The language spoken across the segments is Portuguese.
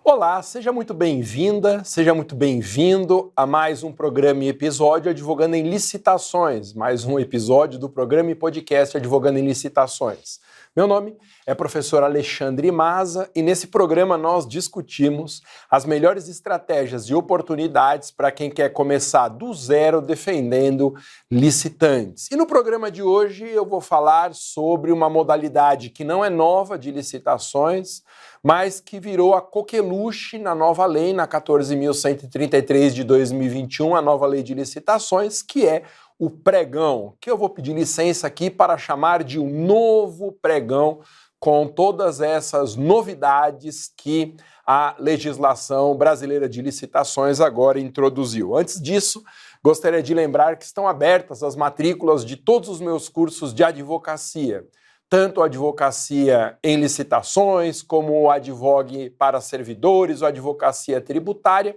Olá, seja muito bem-vinda, seja muito bem-vindo a mais um programa e episódio Advogando em Licitações, mais um episódio do programa e podcast Advogando em Licitações. Meu nome é professor Alexandre Maza e nesse programa nós discutimos as melhores estratégias e oportunidades para quem quer começar do zero defendendo licitantes. E no programa de hoje eu vou falar sobre uma modalidade que não é nova de licitações, mas que virou a coqueluche na nova lei, na 14.133 de 2021, a nova lei de licitações, que é o pregão, que eu vou pedir licença aqui para chamar de um novo pregão, com todas essas novidades que a legislação brasileira de licitações agora introduziu. Antes disso, gostaria de lembrar que estão abertas as matrículas de todos os meus cursos de advocacia, tanto a advocacia em licitações, como o advogue para servidores, ou advocacia tributária.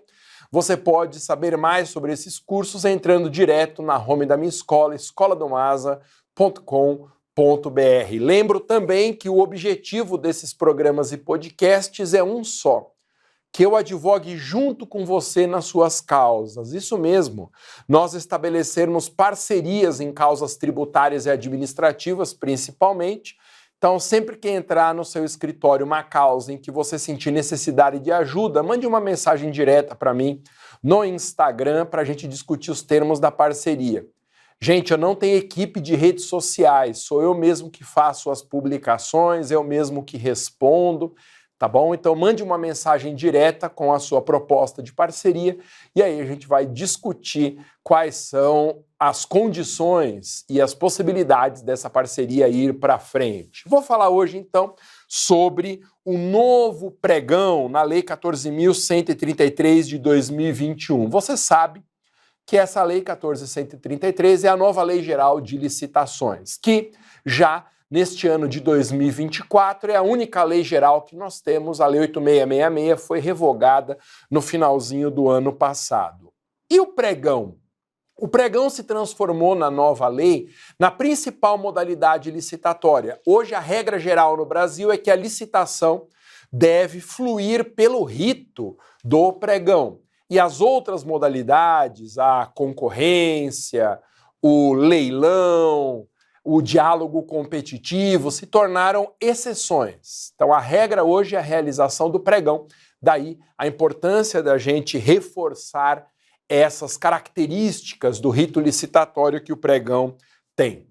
Você pode saber mais sobre esses cursos entrando direto na home da minha escola, escoladomasa.com.br. Lembro também que o objetivo desses programas e podcasts é um só: que eu advogue junto com você nas suas causas. Isso mesmo, nós estabelecermos parcerias em causas tributárias e administrativas, principalmente. Então, sempre que entrar no seu escritório uma causa em que você sentir necessidade de ajuda, mande uma mensagem direta para mim no Instagram para a gente discutir os termos da parceria. Gente, eu não tenho equipe de redes sociais, sou eu mesmo que faço as publicações, eu mesmo que respondo. Tá bom? Então mande uma mensagem direta com a sua proposta de parceria e aí a gente vai discutir quais são as condições e as possibilidades dessa parceria ir para frente. Vou falar hoje então sobre o novo pregão na Lei 14.133 de 2021. Você sabe que essa Lei 14.133 é a nova Lei Geral de Licitações, que já neste ano de 2024, é a única lei geral que nós temos. A Lei 8666 foi revogada no finalzinho do ano passado. E o pregão? O pregão se transformou na nova lei na principal modalidade licitatória. Hoje, a regra geral no Brasil é que a licitação deve fluir pelo rito do pregão. E as outras modalidades, a concorrência, o leilão, o diálogo competitivo, se tornaram exceções. Então, a regra hoje é a realização do pregão. Daí, a importância da gente reforçar essas características do rito licitatório que o pregão tem.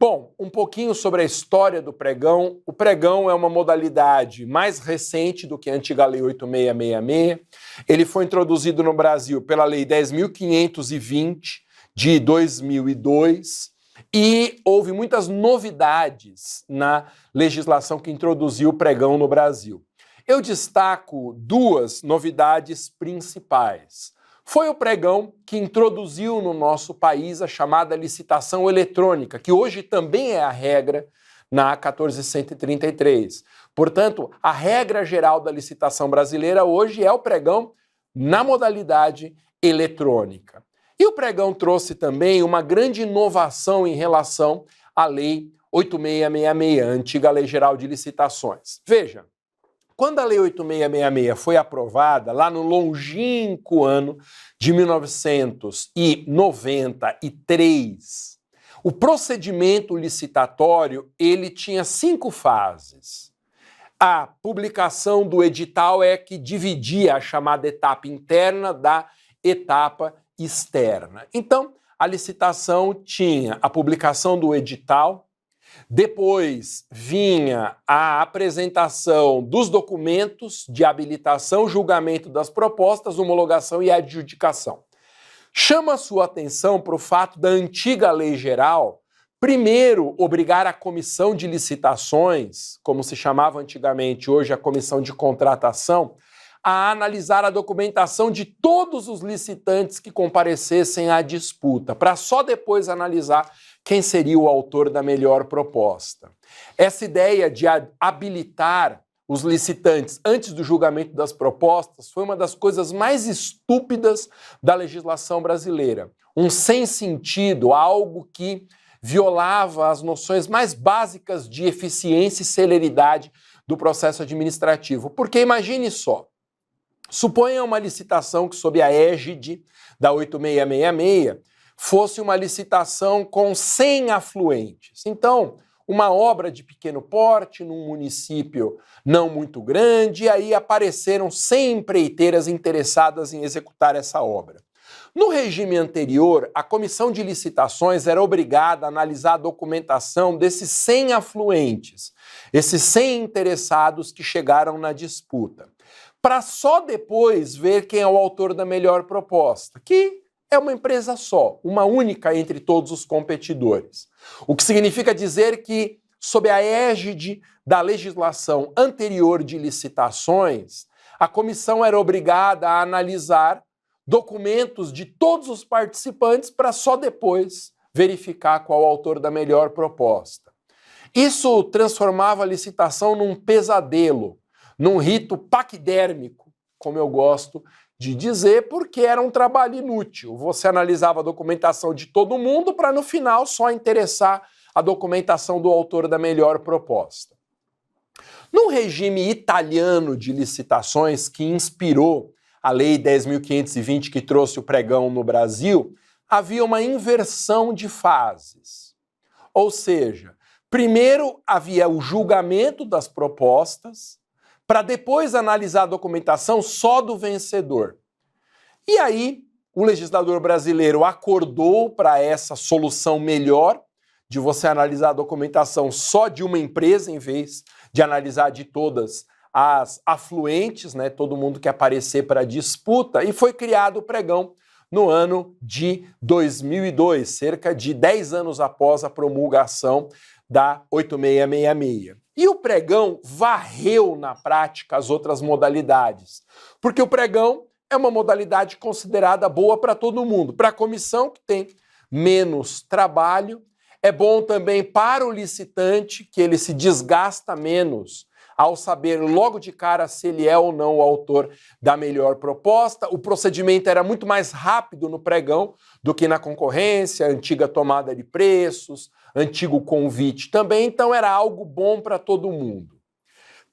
Bom, um pouquinho sobre a história do pregão. O pregão é uma modalidade mais recente do que a antiga Lei 8666. Ele foi introduzido no Brasil pela Lei 10.520 de 2002, e houve muitas novidades na legislação que introduziu o pregão no Brasil. Eu destaco duas novidades principais. Foi o pregão que introduziu no nosso país a chamada licitação eletrônica, que hoje também é a regra na 14.133. Portanto, a regra geral da licitação brasileira hoje é o pregão na modalidade eletrônica. E o pregão trouxe também uma grande inovação em relação à Lei 8666, a antiga Lei Geral de Licitações. Veja, quando a Lei 8666 foi aprovada, lá no longínquo ano de 1993, o procedimento licitatório ele tinha 5 fases. A publicação do edital é que dividia a chamada etapa interna da etapa externa. Então, a licitação tinha a publicação do edital, depois vinha a apresentação dos documentos de habilitação, julgamento das propostas, homologação e adjudicação. Chama a sua atenção para o fato da antiga lei geral, primeiro, obrigar a comissão de licitações, como se chamava antigamente, hoje a comissão de contratação, a analisar a documentação de todos os licitantes que comparecessem à disputa, para só depois analisar quem seria o autor da melhor proposta. Essa ideia de habilitar os licitantes antes do julgamento das propostas foi uma das coisas mais estúpidas da legislação brasileira. Um sem sentido, algo que violava as noções mais básicas de eficiência e celeridade do processo administrativo. Porque imagine só, Suponha uma licitação que, sob a égide da 8666, fosse uma licitação com 100 afluentes. Então, uma obra de pequeno porte, num município não muito grande, e aí apareceram 100 empreiteiras interessadas em executar essa obra. No regime anterior, a comissão de licitações era obrigada a analisar a documentação desses 100 afluentes, esses 100 interessados que chegaram na disputa, para só depois ver quem é o autor da melhor proposta, que é uma empresa só, uma única entre todos os competidores. O que significa dizer que, sob a égide da legislação anterior de licitações, a comissão era obrigada a analisar documentos de todos os participantes para só depois verificar qual o autor da melhor proposta. Isso transformava a licitação num pesadelo, num rito paquidérmico, como eu gosto de dizer, porque era um trabalho inútil. Você analisava a documentação de todo mundo para, no final, só interessar a documentação do autor da melhor proposta. No regime italiano de licitações, que inspirou a Lei 10.520, que trouxe o pregão no Brasil, havia uma inversão de fases. Ou seja, primeiro havia o julgamento das propostas, para depois analisar a documentação só do vencedor. E aí, o legislador brasileiro acordou para essa solução melhor, de você analisar a documentação só de uma empresa, em vez de analisar de todas as afluentes, né, todo mundo que aparecer para a disputa, e foi criado o pregão no ano de 2002, cerca de 10 anos após a promulgação da 8666. E o pregão varreu na prática as outras modalidades, porque o pregão é uma modalidade considerada boa para todo mundo. Para a comissão, que tem menos trabalho, é bom também para o licitante, que ele se desgasta menos ao saber logo de cara se ele é ou não o autor da melhor proposta. O procedimento era muito mais rápido no pregão do que na concorrência, antiga tomada de preços, antigo convite também, então era algo bom para todo mundo.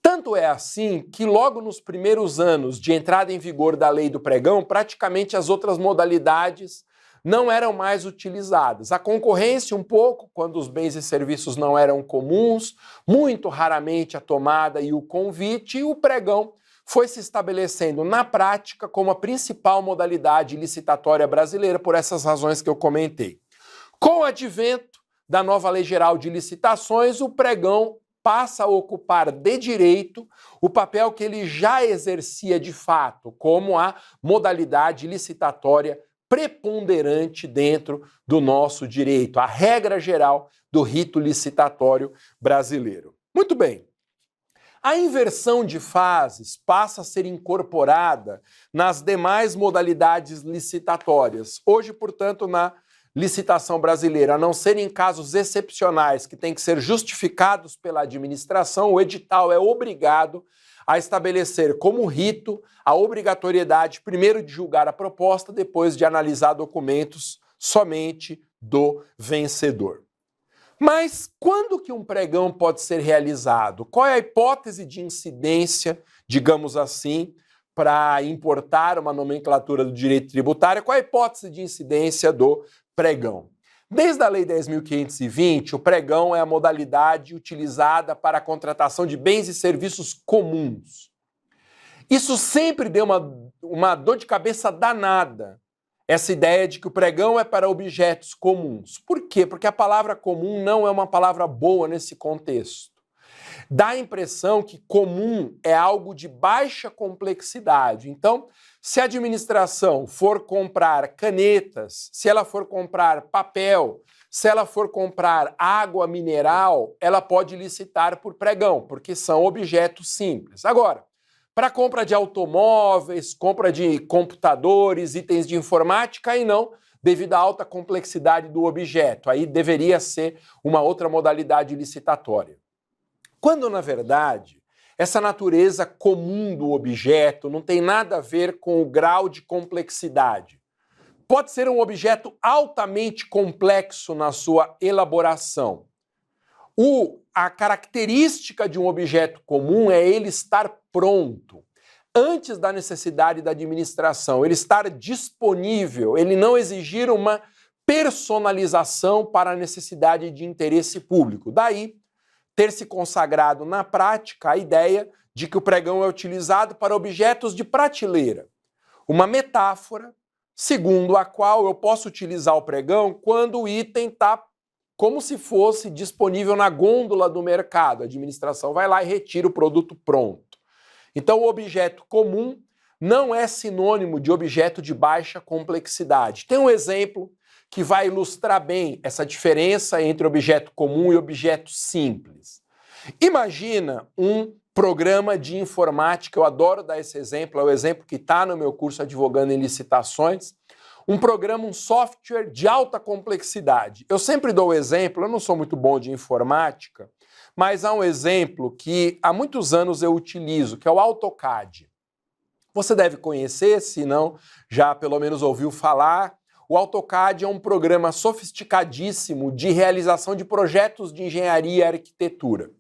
Tanto é assim que logo nos primeiros anos de entrada em vigor da lei do pregão, praticamente as outras modalidades não eram mais utilizadas. A concorrência um pouco, quando os bens e serviços não eram comuns, muito raramente a tomada e o convite, e o pregão foi se estabelecendo na prática como a principal modalidade licitatória brasileira, por essas razões que eu comentei. Com o advento da nova Lei Geral de Licitações, o pregão passa a ocupar de direito o papel que ele já exercia de fato, como a modalidade licitatória preponderante dentro do nosso direito, a regra geral do rito licitatório brasileiro. Muito bem. A inversão de fases passa a ser incorporada nas demais modalidades licitatórias. Hoje, portanto, na licitação brasileira, a não ser em casos excepcionais que têm que ser justificados pela administração, o edital é obrigado a estabelecer como rito a obrigatoriedade, primeiro, de julgar a proposta, depois de analisar documentos somente do vencedor. Mas quando que um pregão pode ser realizado? Qual é a hipótese de incidência, digamos assim, para importar uma nomenclatura do direito tributário? Qual é a hipótese de incidência do pregão? Desde a Lei 10.520, o pregão é a modalidade utilizada para a contratação de bens e serviços comuns. Isso sempre deu uma dor de cabeça danada, essa ideia de que o pregão é para objetos comuns. Por quê? Porque a palavra comum não é uma palavra boa nesse contexto. Dá a impressão que comum é algo de baixa complexidade. Então, se a administração for comprar canetas, se ela for comprar papel, se ela for comprar água mineral, ela pode licitar por pregão, porque são objetos simples. Agora, para compra de automóveis, compra de computadores, itens de informática, aí não, devido à alta complexidade do objeto. Aí deveria ser uma outra modalidade licitatória. Quando, na verdade, essa natureza comum do objeto não tem nada a ver com o grau de complexidade. Pode ser um objeto altamente complexo na sua elaboração. A característica de um objeto comum é ele estar pronto. antes da necessidade da administração, ele estar disponível, ele não exigir uma personalização para a necessidade de interesse público. Daí, ter se consagrado na prática a ideia de que o pregão é utilizado para objetos de prateleira. Uma metáfora segundo a qual eu posso utilizar o pregão quando o item está como se fosse disponível na gôndola do mercado. A administração vai lá e retira o produto pronto. Então, o objeto comum não é sinônimo de objeto de baixa complexidade. Tem um exemplo que vai ilustrar bem essa diferença entre objeto comum e objeto simples. Imagina um programa de informática, eu adoro dar esse exemplo, é o exemplo que está no meu curso Advogando em Licitações, um programa, um software de alta complexidade. Eu sempre dou o exemplo, eu não sou muito bom de informática, mas há um exemplo que há muitos anos eu utilizo, que é o AutoCAD. Você deve conhecer, se não, já pelo menos ouviu falar. O AutoCAD é um programa sofisticadíssimo de realização de projetos de engenharia e arquitetura.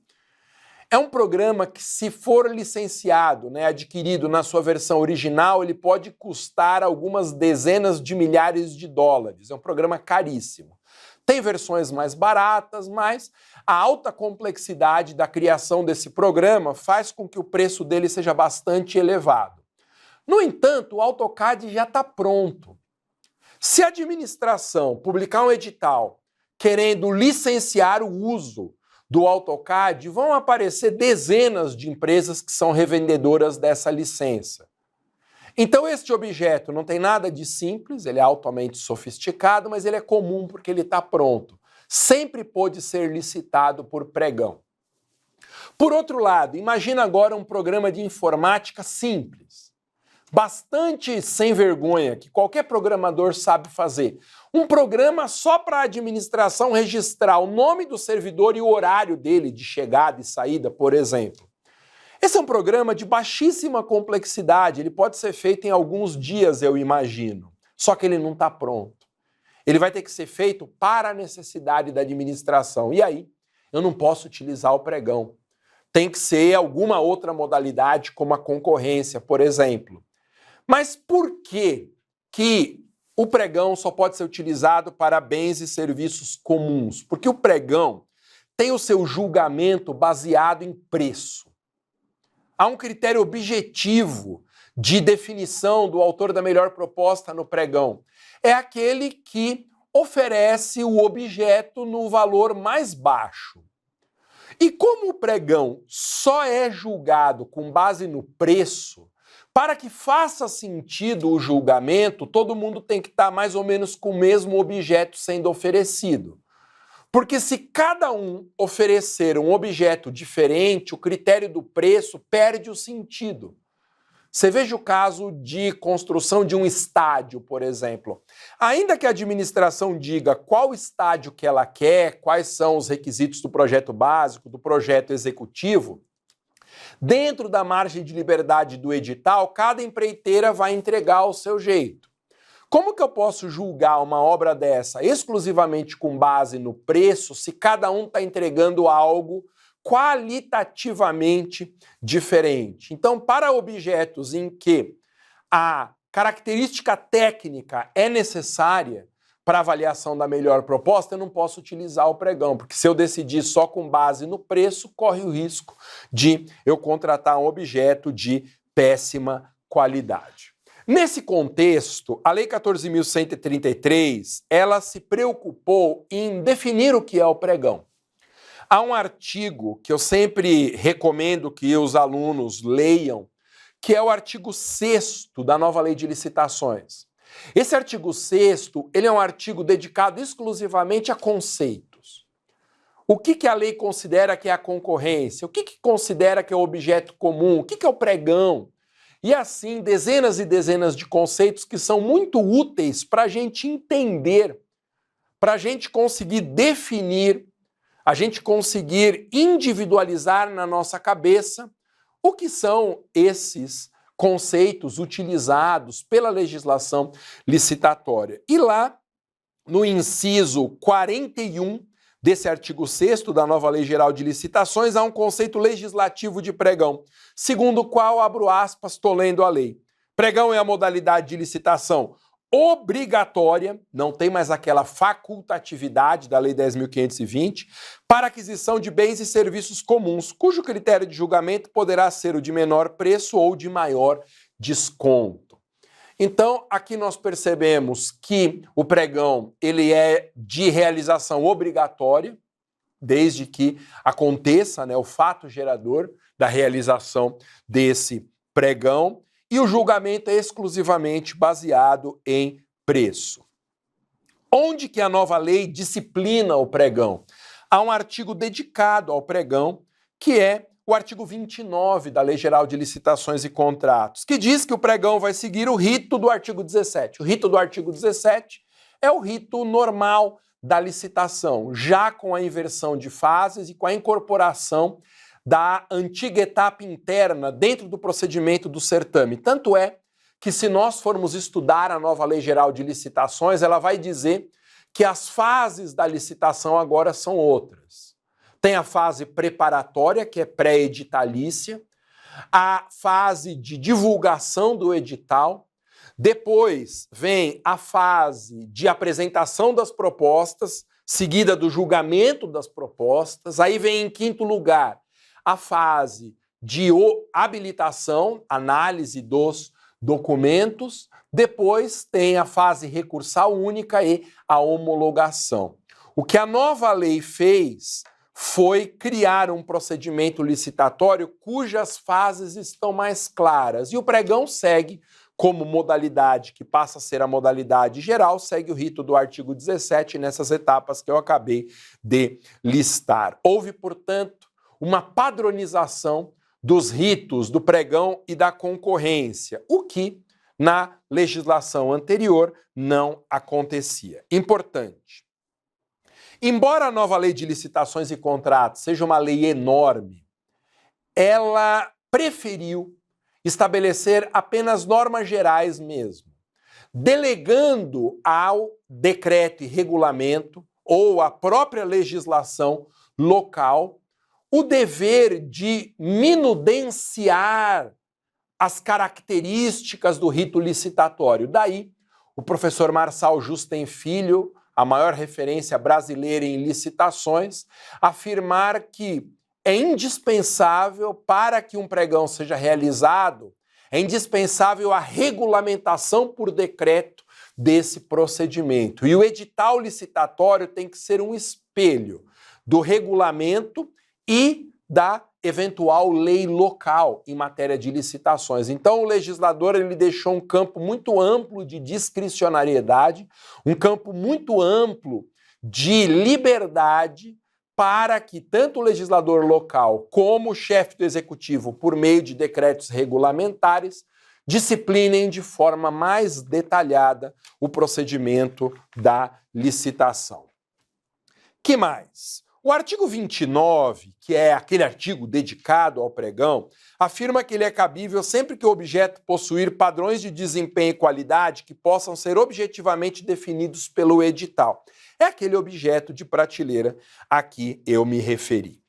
É um programa que, se for licenciado, adquirido na sua versão original, ele pode custar algumas dezenas de milhares de dólares. É um programa caríssimo. Tem versões mais baratas, mas a alta complexidade da criação desse programa faz com que o preço dele seja bastante elevado. No entanto, o AutoCAD já está pronto. Se a administração publicar um edital querendo licenciar o uso do AutoCAD, vão aparecer dezenas de empresas que são revendedoras dessa licença. Então este objeto não tem nada de simples, ele é altamente sofisticado, mas ele é comum porque ele está pronto. Sempre pôde ser licitado por pregão. Por outro lado, imagina agora um programa de informática simples, bastante sem vergonha, que qualquer programador sabe fazer. Um programa só para a administração registrar o nome do servidor e o horário dele de chegada e saída, por exemplo. Esse é um programa de baixíssima complexidade, ele pode ser feito em alguns dias, eu imagino. Só que ele não está pronto. Ele vai ter que ser feito para a necessidade da administração. E aí, eu não posso utilizar o pregão. Tem que ser alguma outra modalidade, como a concorrência, por exemplo. Mas por que o pregão só pode ser utilizado para bens e serviços comuns? Porque o pregão tem o seu julgamento baseado em preço. Há um critério objetivo de definição do autor da melhor proposta no pregão. É aquele que oferece o objeto no valor mais baixo. E como o pregão só é julgado com base no preço, para que faça sentido o julgamento, todo mundo tem que estar mais ou menos com o mesmo objeto sendo oferecido. Porque se cada um oferecer um objeto diferente, o critério do preço perde o sentido. Você veja o caso de construção de um estádio, por exemplo. Ainda que a administração diga qual estádio que ela quer, quais são os requisitos do projeto básico, do projeto executivo, dentro da margem de liberdade do edital, cada empreiteira vai entregar ao seu jeito. Como que eu posso julgar uma obra dessa exclusivamente com base no preço se cada um está entregando algo qualitativamente diferente? Então, para objetos em que a característica técnica é necessária para avaliação da melhor proposta, eu não posso utilizar o pregão, porque se eu decidir só com base no preço, corre o risco de eu contratar um objeto de péssima qualidade. Nesse contexto, a Lei 14.133, ela se preocupou em definir o que é o pregão. Há um artigo que eu sempre recomendo que os alunos leiam, que é o artigo 6º da nova Lei de Licitações. Esse artigo 6º, ele é um artigo dedicado exclusivamente a conceitos. O que a lei considera que é a concorrência? O que considera que é o objeto comum? O que é o pregão? E assim, dezenas e dezenas de conceitos que são muito úteis para a gente entender, para a gente conseguir definir, a gente conseguir individualizar na nossa cabeça o que são esses conceitos utilizados pela legislação licitatória. E lá, no inciso 41 desse artigo 6º da nova Lei Geral de Licitações, há um conceito legislativo de pregão, segundo o qual, abro aspas, estou lendo a lei. Pregão é a modalidade de licitação obrigatória, não tem mais aquela facultatividade da Lei 10.520, para aquisição de bens e serviços comuns, cujo critério de julgamento poderá ser o de menor preço ou de maior desconto. Então, aqui nós percebemos que o pregão ele é de realização obrigatória, desde que aconteça, né, o fato gerador da realização desse pregão, e o julgamento é exclusivamente baseado em preço. Onde que a nova lei disciplina o pregão? Há um artigo dedicado ao pregão, que é o artigo 29 da Lei Geral de Licitações e Contratos, que diz que o pregão vai seguir o rito do artigo 17. O rito do artigo 17 é o rito normal da licitação, já com a inversão de fases e com a incorporação da antiga etapa interna dentro do procedimento do certame. Tanto é que, se nós formos estudar a nova Lei Geral de Licitações, ela vai dizer que as fases da licitação agora são outras. Tem a fase preparatória, que é pré-editalícia, a fase de divulgação do edital, depois vem a fase de apresentação das propostas, seguida do julgamento das propostas, aí vem em quinto lugar a fase de habilitação, análise dos documentos, depois tem a fase recursal única e a homologação. O que a nova lei fez foi criar um procedimento licitatório cujas fases estão mais claras, e o pregão segue como modalidade, que passa a ser a modalidade geral, segue o rito do artigo 17 nessas etapas que eu acabei de listar. Houve, portanto, uma padronização dos ritos do pregão e da concorrência, o que na legislação anterior não acontecia. Importante. Embora a nova Lei de Licitações e Contratos seja uma lei enorme, ela preferiu estabelecer apenas normas gerais mesmo, delegando ao decreto e regulamento ou à própria legislação local o dever de minudenciar as características do rito licitatório. Daí, o professor Marçal Justen Filho, a maior referência brasileira em licitações, afirmar que é indispensável, para que um pregão seja realizado, é indispensável a regulamentação por decreto desse procedimento. E o edital licitatório tem que ser um espelho do regulamento e da eventual lei local em matéria de licitações. Então, o legislador ele deixou um campo muito amplo de discricionariedade, um campo muito amplo de liberdade para que tanto o legislador local como o chefe do executivo, por meio de decretos regulamentares, disciplinem de forma mais detalhada o procedimento da licitação. Que mais? O artigo 29, que é aquele artigo dedicado ao pregão, afirma que ele é cabível sempre que o objeto possuir padrões de desempenho e qualidade que possam ser objetivamente definidos pelo edital. É aquele objeto de prateleira a que eu me referi.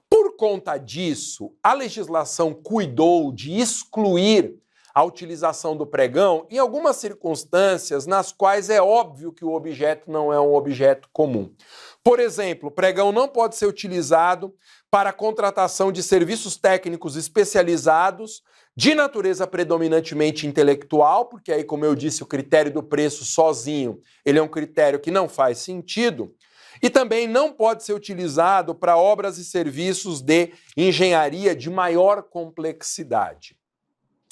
Por conta disso, a legislação cuidou de excluir a utilização do pregão em algumas circunstâncias nas quais é óbvio que o objeto não é um objeto comum. Por exemplo, o pregão não pode ser utilizado para a contratação de serviços técnicos especializados de natureza predominantemente intelectual, porque aí, como eu disse, o critério do preço sozinho, ele é um critério que não faz sentido, e também não pode ser utilizado para obras e serviços de engenharia de maior complexidade.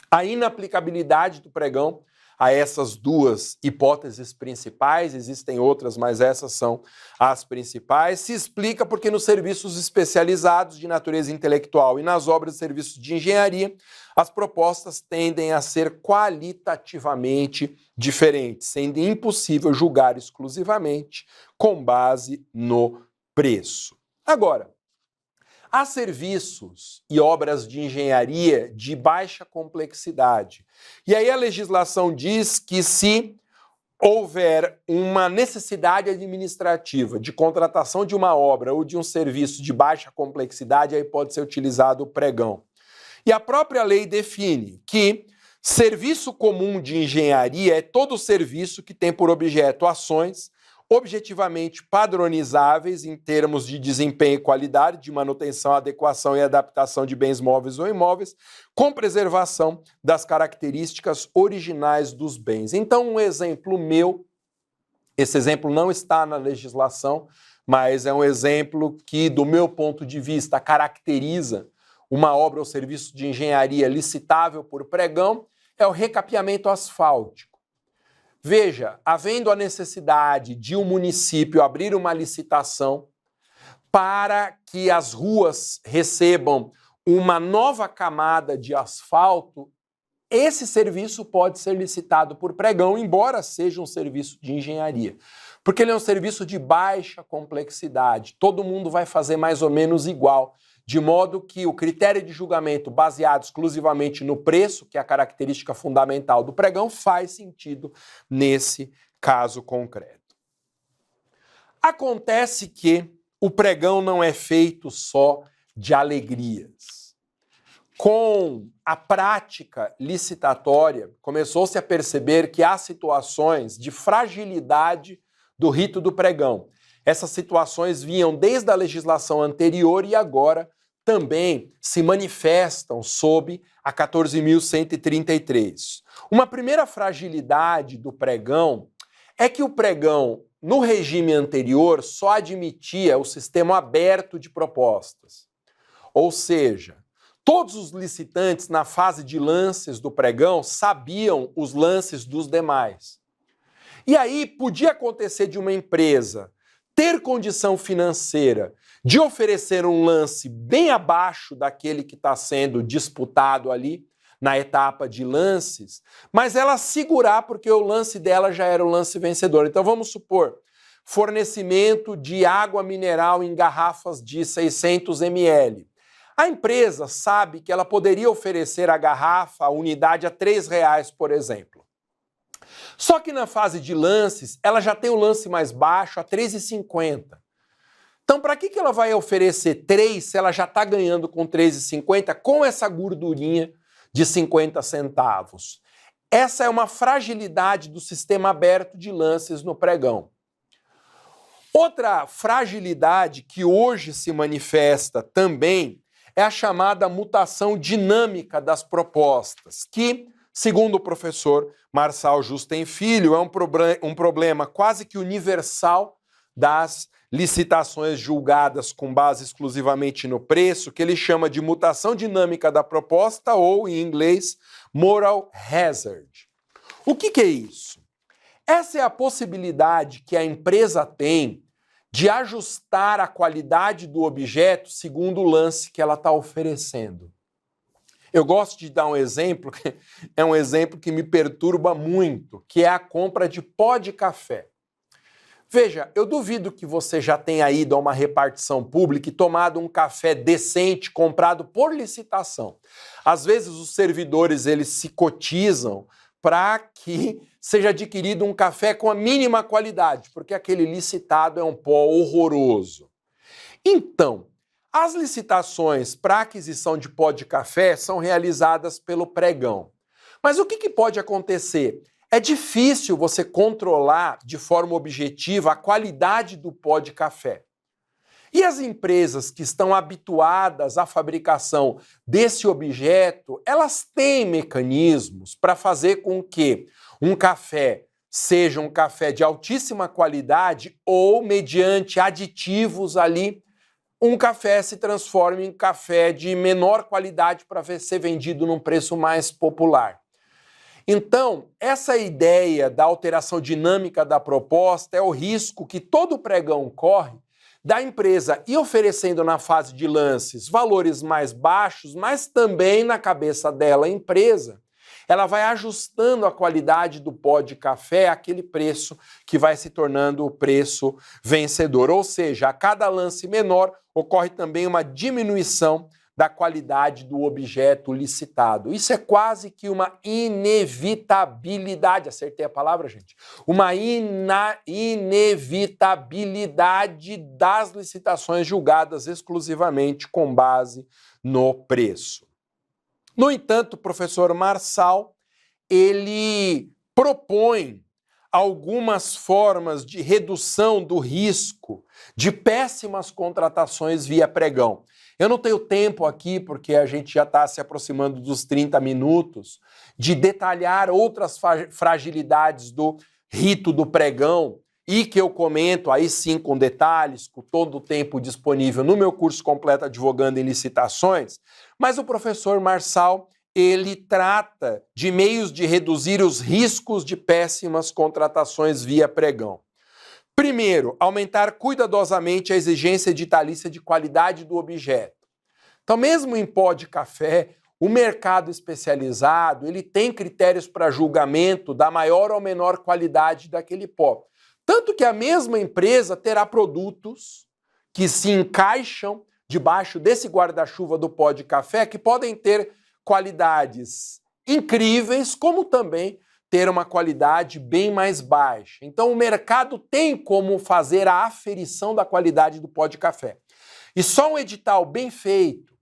A inaplicabilidade do pregão a essas duas hipóteses principais, existem outras, mas essas são as principais, se explica porque nos serviços especializados de natureza intelectual e nas obras e serviços de engenharia, as propostas tendem a ser qualitativamente diferentes, sendo impossível julgar exclusivamente com base no preço. Agora, há serviços e obras de engenharia de baixa complexidade. E aí a legislação diz que se houver uma necessidade administrativa de contratação de uma obra ou de um serviço de baixa complexidade, aí pode ser utilizado o pregão. E a própria lei define que serviço comum de engenharia é todo serviço que tem por objeto ações objetivamente padronizáveis em termos de desempenho e qualidade, de manutenção, adequação e adaptação de bens móveis ou imóveis, com preservação das características originais dos bens. Então, um exemplo meu, esse exemplo não está na legislação, mas é um exemplo que, do meu ponto de vista, caracteriza uma obra ou serviço de engenharia licitável por pregão, é o recapeamento asfáltico. Veja, havendo a necessidade de um município abrir uma licitação para que as ruas recebam uma nova camada de asfalto, esse serviço pode ser licitado por pregão, embora seja um serviço de engenharia, porque ele é um serviço de baixa complexidade. Todo mundo vai fazer mais ou menos igual, de modo que o critério de julgamento baseado exclusivamente no preço, que é a característica fundamental do pregão, faz sentido nesse caso concreto. Acontece que o pregão não é feito só de alegrias. Com a prática licitatória, começou-se a perceber que há situações de fragilidade do rito do pregão. Essas situações vinham desde a legislação anterior e agora também se manifestam sob a 14.133. Uma primeira fragilidade do pregão é que o pregão, no regime anterior, só admitia o sistema aberto de propostas. Ou seja, todos os licitantes na fase de lances do pregão sabiam os lances dos demais. E aí podia acontecer de uma empresa ter condição financeira de oferecer um lance bem abaixo daquele que está sendo disputado ali na etapa de lances, mas ela segurar porque o lance dela já era o lance vencedor. Então vamos supor, fornecimento de água mineral em garrafas de 600 ml. A empresa sabe que ela poderia oferecer a garrafa, a unidade a R$3, por exemplo. Só que na fase de lances, ela já tem o lance mais baixo a R$3,50. Então, para que ela vai oferecer 3 se ela já está ganhando com R$3,50 com essa gordurinha de 50 centavos? Essa é uma fragilidade do sistema aberto de lances no pregão. Outra fragilidade que hoje se manifesta também é a chamada mutação dinâmica das propostas, que, segundo o professor Marçal Justen Filho, é um problema quase que universal das licitações julgadas com base exclusivamente no preço, que ele chama de mutação dinâmica da proposta ou, em inglês, moral hazard. O que é isso? Essa é a possibilidade que a empresa tem de ajustar a qualidade do objeto segundo o lance que ela está oferecendo. Eu gosto de dar um exemplo, que é um exemplo que me perturba muito, que é a compra de pó de café. Veja, eu duvido que você já tenha ido a uma repartição pública e tomado um café decente comprado por licitação. Às vezes os servidores eles se cotizam para que seja adquirido um café com a mínima qualidade, porque aquele licitado é um pó horroroso. Então, as licitações para aquisição de pó de café são realizadas pelo pregão. Mas o que pode acontecer? É difícil você controlar de forma objetiva a qualidade do pó de café. E as empresas que estão habituadas à fabricação desse objeto, elas têm mecanismos para fazer com que um café seja um café de altíssima qualidade ou, mediante aditivos ali, um café se transforme em café de menor qualidade para ser vendido num preço mais popular. Então, essa ideia da alteração dinâmica da proposta é o risco que todo pregão corre da empresa ir oferecendo na fase de lances valores mais baixos, mas também na cabeça dela, a empresa, ela vai ajustando a qualidade do pó de café àquele preço que vai se tornando o preço vencedor. Ou seja, a cada lance menor ocorre também uma diminuição da qualidade do objeto licitado. Isso é quase que uma inevitabilidade. Acertei a palavra, gente? Uma inevitabilidade das licitações julgadas exclusivamente com base no preço. No entanto, o professor Marçal, ele propõe algumas formas de redução do risco de péssimas contratações via pregão. Eu não tenho tempo aqui, porque a gente já está se aproximando dos 30 minutos, de detalhar outras fragilidades do rito do pregão e que eu comento aí sim com detalhes, com todo o tempo disponível no meu curso completo Advogando em Licitações, mas o professor Marçal, ele trata de meios de reduzir os riscos de péssimas contratações via pregão. Primeiro, aumentar cuidadosamente a exigência editalícia de qualidade do objeto. Então, mesmo em pó de café, o mercado especializado, ele tem critérios para julgamento da maior ou menor qualidade daquele pó. Tanto que a mesma empresa terá produtos que se encaixam debaixo desse guarda-chuva do pó de café, que podem ter qualidades incríveis, como também ter uma qualidade bem mais baixa. Então o mercado tem como fazer a aferição da qualidade do pó de café. E só um edital bem feito,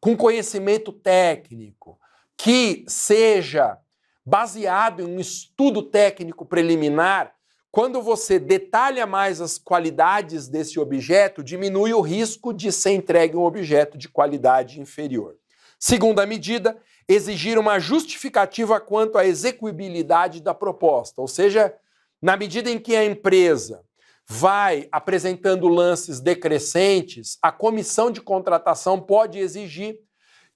com conhecimento técnico, que seja baseado em um estudo técnico preliminar, quando você detalha mais as qualidades desse objeto, diminui o risco de ser entregue um objeto de qualidade inferior. Segunda medida, exigir uma justificativa quanto à execuibilidade da proposta, ou seja, na medida em que a empresa vai apresentando lances decrescentes, a comissão de contratação pode exigir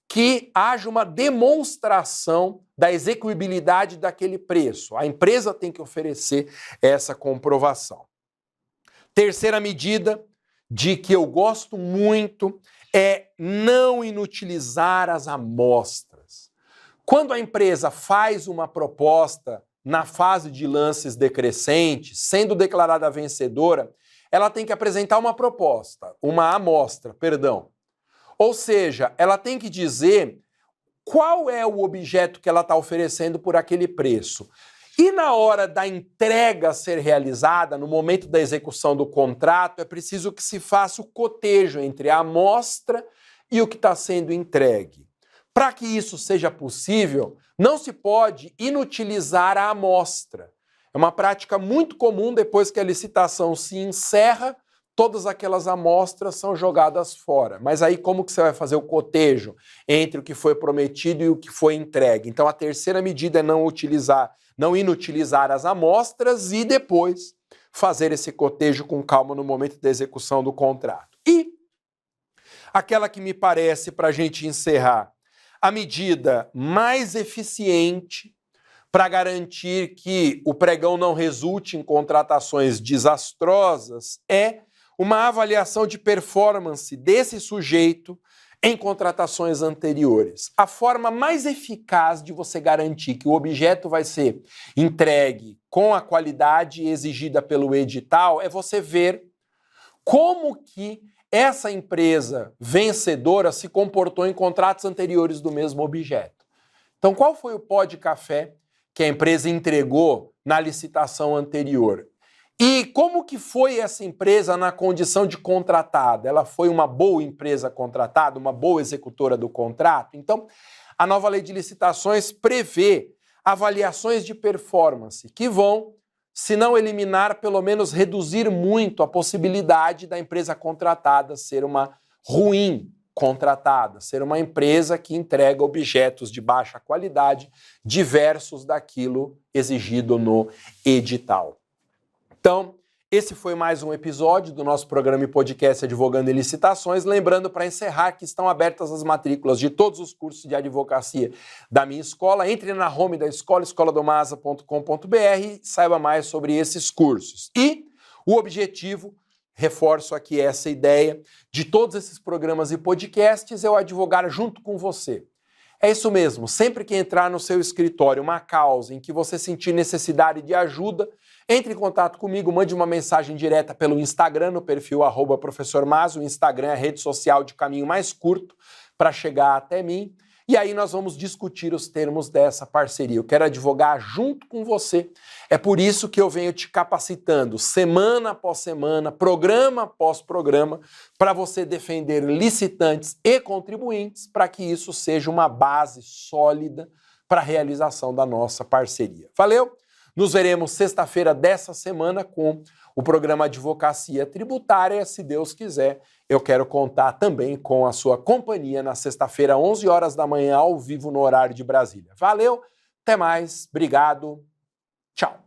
que haja uma demonstração da execuibilidade daquele preço. A empresa tem que oferecer essa comprovação. Terceira medida, de que eu gosto muito, é não inutilizar as amostras. Quando a empresa faz uma proposta na fase de lances decrescentes, sendo declarada vencedora, ela tem que apresentar uma amostra. Ou seja, ela tem que dizer qual é o objeto que ela está oferecendo por aquele preço. E na hora da entrega ser realizada, no momento da execução do contrato, é preciso que se faça o cotejo entre a amostra e o que está sendo entregue. Para que isso seja possível, não se pode inutilizar a amostra. É uma prática muito comum depois que a licitação se encerra, todas aquelas amostras são jogadas fora. Mas aí como que você vai fazer o cotejo entre o que foi prometido e o que foi entregue? Então a terceira medida é não inutilizar as amostras e depois fazer esse cotejo com calma no momento da execução do contrato. E aquela que me parece, para a gente encerrar, a medida mais eficiente para garantir que o pregão não resulte em contratações desastrosas é uma avaliação de performance desse sujeito em contratações anteriores. A forma mais eficaz de você garantir que o objeto vai ser entregue com a qualidade exigida pelo edital é você ver como que essa empresa vencedora se comportou em contratos anteriores do mesmo objeto. Então, qual foi o pó de café que a empresa entregou na licitação anterior? E como que foi essa empresa na condição de contratada? Ela foi uma boa empresa contratada, uma boa executora do contrato? Então, a nova lei de licitações prevê avaliações de performance que vão, se não eliminar, pelo menos reduzir muito a possibilidade da empresa contratada ser uma ruim contratada, ser uma empresa que entrega objetos de baixa qualidade, diversos daquilo exigido no edital. Então, esse foi mais um episódio do nosso programa e podcast Advogando em Licitações. Lembrando, para encerrar, que estão abertas as matrículas de todos os cursos de advocacia da minha escola. Entre na home da escola, escoladomasa.com.br, e saiba mais sobre esses cursos. E o objetivo, reforço aqui essa ideia, de todos esses programas e podcasts é o advogar junto com você. É isso mesmo, sempre que entrar no seu escritório uma causa em que você sentir necessidade de ajuda, entre em contato comigo, mande uma mensagem direta pelo Instagram, no perfil @professormaz. O Instagram é a rede social de caminho mais curto para chegar até mim. E aí nós vamos discutir os termos dessa parceria. Eu quero advogar junto com você. É por isso que eu venho te capacitando semana após semana, programa após programa, para você defender licitantes e contribuintes, para que isso seja uma base sólida para a realização da nossa parceria. Valeu? Nos veremos sexta-feira dessa semana com o programa Advocacia Tributária. Se Deus quiser, eu quero contar também com a sua companhia na sexta-feira, 11 horas da manhã, ao vivo no horário de Brasília. Valeu, até mais, obrigado, tchau.